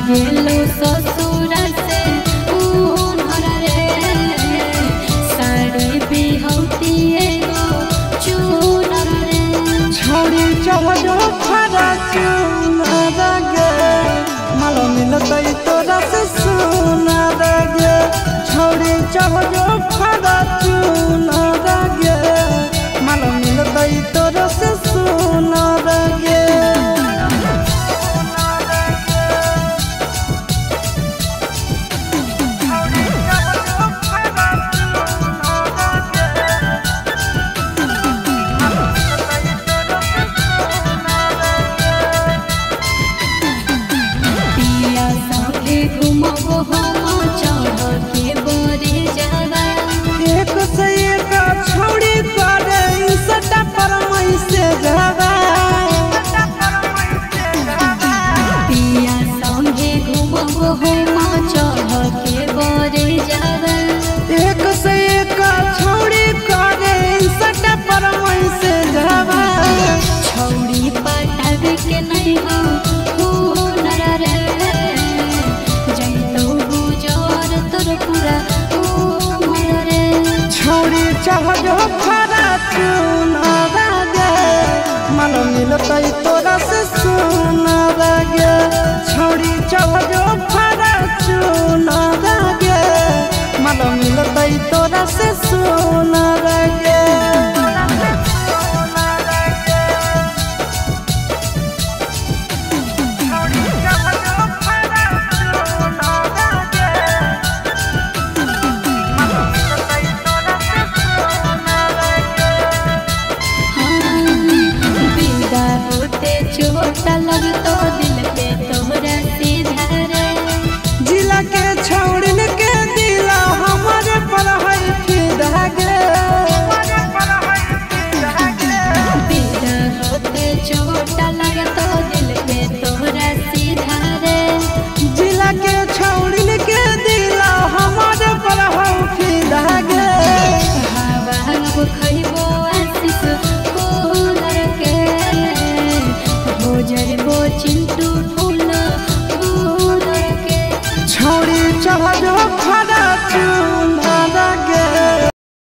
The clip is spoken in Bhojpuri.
गेलो ससुर से उनहर रे साड़ी बिहौती एगो चूनर रे छोड़ी चढ़ो खरा चूनर गे मालो मिलतै तोरा से सुनर गे छोड़ी चढ़ो खरा चूनर गे मालो मिलतै तोरा से सुनर गे चढ़ो खरा चूनर गे मालो मिलतै तोरा से सुनर गे छोड़ी चढ़ो खरा चूनर गे मालो मिलतै तोरा से सुनर गे चोट लगतो दिल पे तोहरा सीधा रे जिला के छोड़न के दिला हमारे पर है फिदा गे बिदा होते चोट लगतो दिल पे तोहरा सीधा रे जिला के छोड़न के दिला हमारे पर है फिदा गे हवा खइबो आशीष फूलर के जरबो चिंटू फूल के छोड़ी चढ़ो खरा